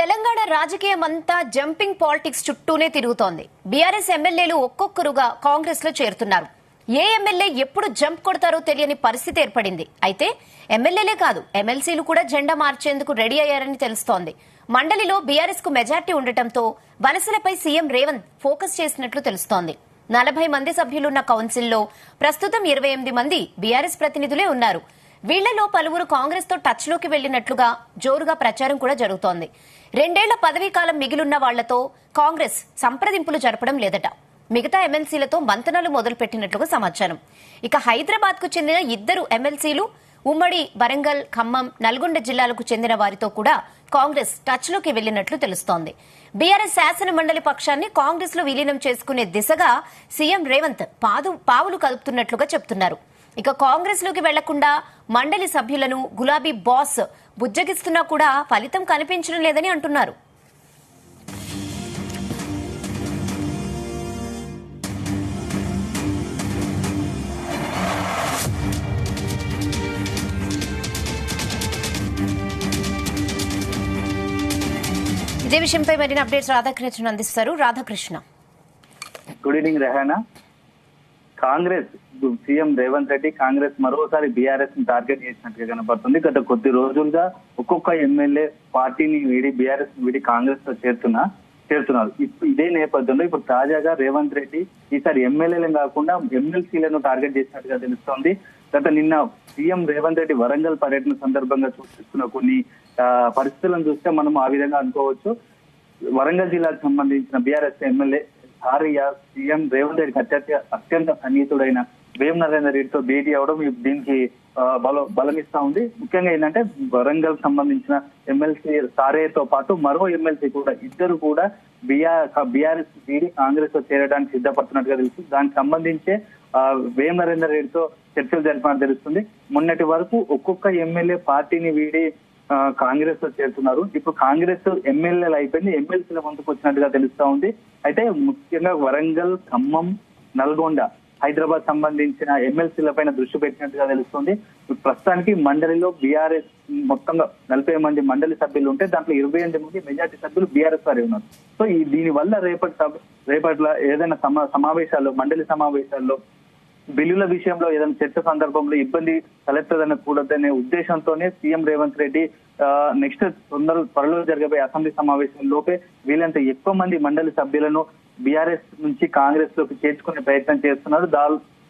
తెలంగాణ రాజకీయం అంతా jumping politics చుట్టూనే తిరుగుతోంది. బీఆర్ఎస్ ఎమ్మెల్యేలు ఒక్కొక్కరుగా కాంగ్రెస్ లో చేరుతున్నారు. ఏ ఎమ్మెల్యే ఎప్పుడు జంప్ కొడతారో తెలియని పరిస్థితి ఏర్పడింది. అయితే ఎమ్మెల్యేలే కాదు, ఎమ్మెల్సీలు కూడా జెండా మార్చేందుకు రెడీ అయ్యారని తెలుస్తోంది. మండలిలో బీఆర్ఎస్ కు మెజార్టీ ఉండటంతో వలసలపై సీఎం రేవంత్ ఫోకస్ చేసినట్లు తెలుస్తోంది. 40 మంది సభ్యులున్న కౌన్సిల్లో ప్రస్తుతం 28 మంది బీఆర్ఎస్ ప్రతినిధులే ఉన్నారు. వీళ్లలో పలువురు కాంగ్రెస్ తో టచ్ లోకి వెళ్లినట్లుగా జోరుగా ప్రచారం కూడా జరుగుతోంది. 2 ఏళ్ల పదవీ కాలం మిగిలున్న వాళ్లతో కాంగ్రెస్ సంప్రదింపులు జరపడం లేదట. మిగతా ఎమ్మెల్సీలతో మంతనాలు మొదలుపెట్టినట్లుగా సమాచారం. ఇక హైదరాబాద్ కు చెందిన 2 ఎమ్మెల్సీలు, ఉమ్మడి వరంగల్, ఖమ్మం, నల్గొండ జిల్లాలకు చెందిన వారితో కూడా కాంగ్రెస్ టచ్ లోకి వెళ్లినట్లు తెలుస్తోంది. బీఆర్ఎస్ శాసన మండలి పక్షాన్ని కాంగ్రెస్ లో విలీనం చేసుకునే దిశగా సీఎం రేవంత్ పావులు కలుపుతున్నట్లుగా చెబుతున్నారు. ఇక కాంగ్రెస్ లోకి వెళ్లకుండా మండలి సభ్యులను గులాబీ బాస్ బుజ్జగిస్తున్నా కూడా ఫలితం కనిపించడం లేదని అంటున్నారు. ఇదే విషయంపై మరిన్ని అప్డేట్స్ రాధాకృష్ణ అందిస్తారు. Radhakrishna, good evening Rehana. Congress CM Revanth Reddy Congress మరోసారి బీఆర్ఎస్ ని టార్గెట్ చేసినట్టుగా కనపడుతుంది. గత కొద్ది రోజులుగా ఒక్కొక్క ఎమ్మెల్యే పార్టీని వీడి బీఆర్ఎస్ వీడి కాంగ్రెస్ లో చేరుతున్నారు. ఇదే నేపథ్యంలో ఇప్పుడు తాజాగా రేవంత్ రెడ్డి ఈసారి ఎమ్మెల్యేలను కాకుండా ఎమ్మెల్సీలను టార్గెట్ చేసినట్టుగా తెలుస్తోంది. నిన్న సీఎం రేవంత్ రెడ్డి వరంగల్ పర్యటన సందర్భంగా చూపిస్తున్న కొన్ని పరిస్థితులను చూస్తే మనం ఆ విధంగా అనుకోవచ్చు. వరంగల్ జిల్లాకు సంబంధించిన బీఆర్ఎస్ ఎమ్మెల్యే సీఎం రేవంత్ రెడ్డికి అత్యంత సన్నిహితుడైన వేం నరేందర్ రెడ్డితో భేటీ అవడం దీనికి బలమిస్తా ఉంది. ముఖ్యంగా ఏంటంటే వరంగల్ సంబంధించిన ఎమ్మెల్సీ సారేతో పాటు మరో ఎమ్మెల్సీ కూడా ఇద్దరు కూడా బీఆర్ఎస్ వీడి కాంగ్రెస్ లో చేరడానికి సిద్ధపడుతున్నట్టుగా తెలుస్తుంది. దానికి సంబంధించే వేం నరేందర్ రెడ్డితో చర్చలు జరిపినట్టు తెలుస్తుంది. మొన్నటి వరకు ఒక్కొక్క ఎమ్మెల్యే పార్టీని వీడి కాంగ్రెస్ లో చేరుతున్నారు. ఇప్పుడు కాంగ్రెస్ ఎమ్మెల్యేలు అయిపోయింది, ఎమ్మెల్సీల ముందుకు వచ్చినట్టుగా తెలుస్తా ఉంది. అయితే ముఖ్యంగా వరంగల్, ఖమ్మం, నల్గొండ, హైదరాబాద్ సంబంధించిన ఎమ్మెల్సీల పైన దృష్టి పెట్టినట్టుగా తెలుస్తుంది. ప్రస్తుతానికి మండలిలో బీఆర్ఎస్ మొత్తంగా 40 మంది మండలి సభ్యులు ఉంటే దాంట్లో 28 మంది మెజార్టీ సభ్యులు బీఆర్ఎస్ వారే ఉన్నారు. సో దీని వల్ల రేపట్ల ఏదైనా సమావేశాల్లో, మండలి సమావేశాల్లో బిల్లుల విషయంలో ఏదైనా చర్చ సందర్భంలో ఇబ్బంది తలెత్తదనకూడదనే ఉద్దేశంతోనే సీఎం రేవంత్ రెడ్డి నెక్స్ట్ త్వరలో జరగబోయే అసెంబ్లీ సమావేశం లోపే వీళ్ళంత ఎక్కువ మంది మండలి సభ్యులను బీఆర్ఎస్ నుంచి కాంగ్రెస్ లోకి చేర్చుకునే ప్రయత్నం చేస్తున్నారు.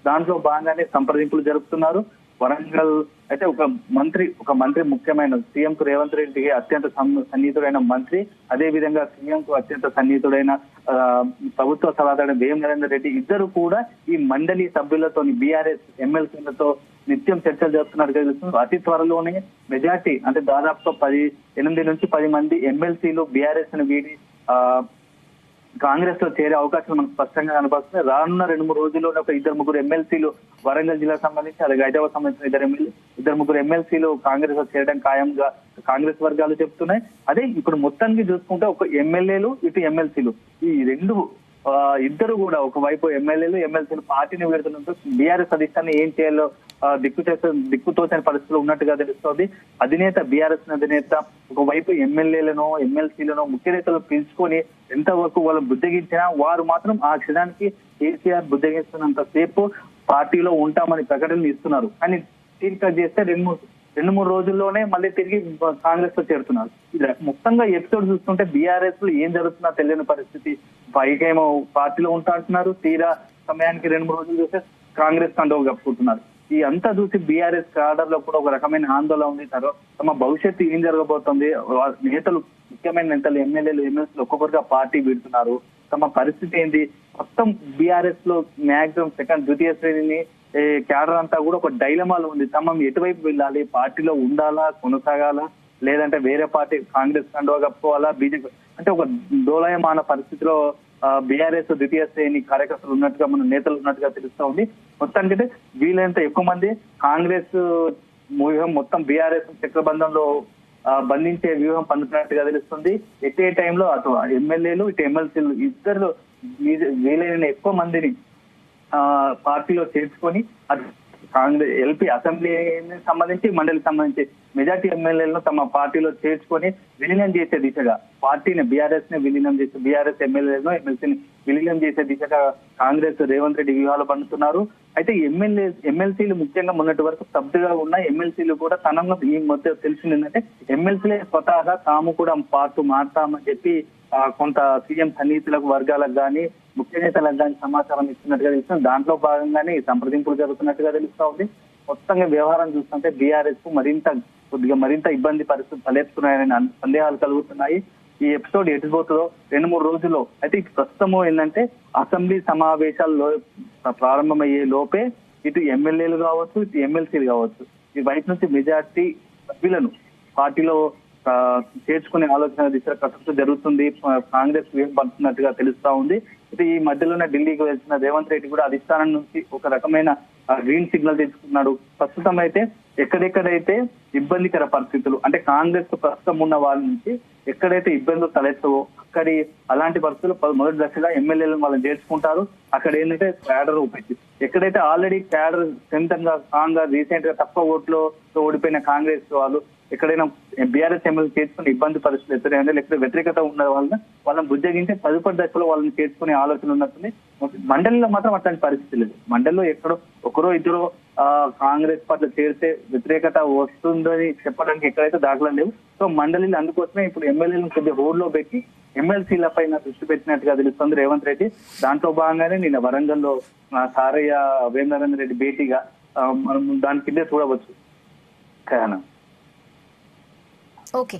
దాంట్లో భాగంగానే సంప్రదింపులు జరుపుతున్నారు. వరంగల్ అయితే ఒక మంత్రి ముఖ్యమైన సీఎం కు రేవంత్ రెడ్డికి అత్యంత సన్నిహితుడైన మంత్రి, అదే విధంగా సీఎం కు అత్యంత సన్నిహితుడైన ప్రభుత్వ సలహాదారు వేం నరేందర్ రెడ్డి ఇద్దరు కూడా ఈ మండలి సభ్యులతో బీఆర్ఎస్ ఎమ్మెల్సీలతో నిత్యం చర్చలు జరుపుతున్నట్టుగా తెలుస్తుంది. అతి త్వరలోనే మెజార్టీ అంటే దాదాపు 8 నుంచి 10 మంది ఎమ్మెల్సీలు బీఆర్ఎస్ ని వీడి కాంగ్రెస్ లో చేరే అవకాశం మనకు స్పష్టంగా కనపడుతుంది. రానున్న 2-3 రోజుల్లోనే ఒక 2-3 ఎమ్మెల్సీలు వరంగల్ జిల్లాకు సంబంధించి, అలాగే హైదరాబాద్ సంబంధించిన 2-3 ఎమ్మెల్సీలు కాంగ్రెస్ లో చేరడం ఖాయంగా కాంగ్రెస్ వర్గాలు చెప్తున్నాయి. అదే ఇప్పుడు మొత్తానికి చూసుకుంటే ఒక ఎమ్మెల్యేలు, ఇటు ఎమ్మెల్సీలు, ఈ ఇద్దరు కూడా ఒకవైపు ఎమ్మెల్యేలు, ఎమ్మెల్సీలు పార్టీని వీడుతున్నట్టు బీఆర్ఎస్ అధిష్టాన్ని ఏం చేయాలో దిక్కుతోచని పరిస్థితులు ఉన్నట్టుగా తెలుస్తోంది. బీఆర్ఎస్ అధినేత ఒకవైపు ఎమ్మెల్యేలను, ఎమ్మెల్సీలను, ముఖ్య నేతలు పిలుచుకొని ఎంతవరకు వాళ్ళు బుద్ధగించినా వారు మాత్రం ఆ క్షణానికి కేసీఆర్ బుద్ధగిస్తున్నంత సేపు పార్టీలో ఉంటామని ప్రకటనలు ఇస్తున్నారు. కానీ తీరిక చేస్తే 2-3 రోజుల్లోనే మళ్ళీ తిరిగి కాంగ్రెస్ లో చేరుతున్నారు. మొత్తంగా ఎపిసోడ్ చూస్తుంటే బీఆర్ఎస్ లో ఏం జరుగుతున్నా తెలియని పరిస్థితి. పైకేమో పార్టీలో ఉంటా అంటున్నారు, తీరా సమయానికి 2-3 రోజులు చూస్తే కాంగ్రెస్ కండవ కప్పుకుంటున్నారు. ఈ అంతా చూసి బీఆర్ఎస్ క్యాడర్ లో కూడా ఒక రకమైన ఆందోళన ఉంది. తర్వాత తమ భవిష్యత్తు ఏం జరగబోతోంది, నేతలు, ముఖ్యమైన నేతలు, ఎమ్మెల్యేలు, ఎమ్మెల్సీలు ఒక్కొక్కరుగా పార్టీ పెడుతున్నారు, తమ పరిస్థితి ఏంటి, మొత్తం బీఆర్ఎస్ లో మాక్సిమం ద్వితీయ శ్రేణిని క్యాడర్ అంతా కూడా ఒక డైలమాలో ఉంది. తమ ఎటువైపు వెళ్ళాలి, పార్టీలో ఉండాలా, కొనసాగాలా, లేదంటే వేరే పార్టీ కాంగ్రెస్ కండువా కప్పుకోవాలా, బీజేపీ అంటే ఒక డోలయమాన పరిస్థితిలో బీఆర్ఎస్ ద్వితీయ శ్రేణి కార్యకర్తలు ఉన్నట్టుగా, మన నేతలు ఉన్నట్టుగా తెలుస్తా ఉంది. మొత్తానికైతే వీలైనంత ఎక్కువ మంది కాంగ్రెస్ వ్యూహం మొత్తం బీఆర్ఎస్ చక్రబంధంలో బంధించే వ్యూహం పన్నుతున్నట్టుగా తెలుస్తుంది. ఎట్ టైంలో అటు ఎమ్మెల్యేలు, ఇటు ఎమ్మెల్సీలు ఇద్దరు వీలైన ఎక్కువ మందిని పార్టీలో చేర్చుకొని కాంగ్రెస్ ఎల్పీ అసెంబ్లీకి సంబంధించి మండలికి సంబంధించి మెజార్టీ ఎమ్మెల్యేలను తమ పార్టీలో చేర్చుకొని విలీనం చేసే దిశగా పార్టీని బీఆర్ఎస్ ని విలీనం చేసే బీఆర్ఎస్ ఎమ్మెల్యేలను ఎమ్మెల్సీని విలీనం చేసే దిశగా కాంగ్రెస్ రేవంత్ రెడ్డి వ్యూహాలు పండుతున్నారు. అయితే ఎమ్మెల్సీలు ముఖ్యంగా మొన్నటి వరకు స్తబ్దుగా ఉన్న ఎమ్మెల్సీలు కూడా తనంలో ఈ మధ్య తెలిసింది ఏంటంటే ఎమ్మెల్సీలే స్వతహాగా తాము కూడా పార్టీ మారుతామని చెప్పి కొంత సీఎం సన్నిహితులకు వర్గాలకు కానీ ముఖ్య నేతలకు కానీ సమాచారం ఇస్తున్నట్టుగా తెలుస్తుంది. దాంట్లో భాగంగానే ఈ సంప్రదింపులు జరుగుతున్నట్టుగా తెలుస్తా ఉంది. మొత్తంగా వ్యవహారం చూస్తుంటే బీఆర్ఎస్ కు మరింత ఇబ్బంది పరిస్థితులు తలెత్తున్నాయని సందేహాలు కలుగుతున్నాయి. ఈ ఎపిసోడ్ ఎటుపోతుందో 2-3 రోజుల్లో అయితే ప్రస్తుతము ఏంటంటే అసెంబ్లీ సమావేశాల్లో ప్రారంభమయ్యే లోపే ఇటు ఎమ్మెల్యేలు కావచ్చు, ఇటు ఎమ్మెల్సీలు కావచ్చు, ఈ వైపు నుంచి మెజార్టీ సభ్యులను పార్టీలో చేర్చుకునే ఆలోచన దిశ కసరత్తు జరుగుతుంది. కాంగ్రెస్ పడుతున్నట్టుగా తెలుస్తా ఉంది. అయితే ఈ మధ్యలోనే ఢిల్లీకి వెళ్తున్న రేవంత్ రెడ్డి కూడా అధిష్టానం నుంచి ఒక రకమైన గ్రీన్ సిగ్నల్ తెచ్చుకున్నాడు. ప్రస్తుతం అయితే ఎక్కడెక్కడైతే ఇబ్బందికర పరిస్థితులు అంటే కాంగ్రెస్ ప్రస్తుతం ఉన్న వాళ్ళ నుంచి ఎక్కడైతే ఇబ్బందులు తలెత్తవో అక్కడి అలాంటి పరిస్థితులు మొదటి దశగా ఎమ్మెల్యేలను వాళ్ళని చేర్చుకుంటారు. అక్కడ ఏంటంటే క్యాడర్ ఉపయోగించి ఎక్కడైతే ఆల్రెడీ క్యాడర్ స్ట్రెంత్ గా స్ట్రాంగ్ గా రీసెంట్ గా తక్కువ ఓట్లో ఓడిపోయిన కాంగ్రెస్ వాళ్ళు ఎక్కడైనా బీఆర్ఎస్ ఎమ్మెల్యే చేర్చుకుని ఇబ్బంది పరిస్థితులు ఎదురైంది, లేకపోతే వ్యతిరేకత ఉన్న వాళ్ళని బుజ్జగించే తదుపరి దశలో వాళ్ళని చేర్చుకునే ఆలోచన ఉన్నట్టుంది. మండలిలో మాత్రం అట్లాంటి పరిస్థితి లేదు. మండలిలో ఎక్కడో ఒకరో ఇద్దరు కాంగ్రెస్ పట్ల చేరితే వ్యతిరేకత వస్తుందని చెప్పడానికి ఎక్కడైతే దాఖలు లేవు. సో మండలిలో అందుకోసమే ఇప్పుడు ఎమ్మెల్యేలను కొద్దిగా హోడ్లో పెట్టి ఎమ్మెల్సీల పైన దృష్టి పెట్టినట్టుగా తెలుస్తుంది రేవంత్ రెడ్డి. దాంట్లో భాగంగానే నిన్న వరంగల్లో సారయ్య వేమనరేంద్ర రెడ్డి భేటీగా మనం దాని కిందే చూడవచ్చు. ఓకే.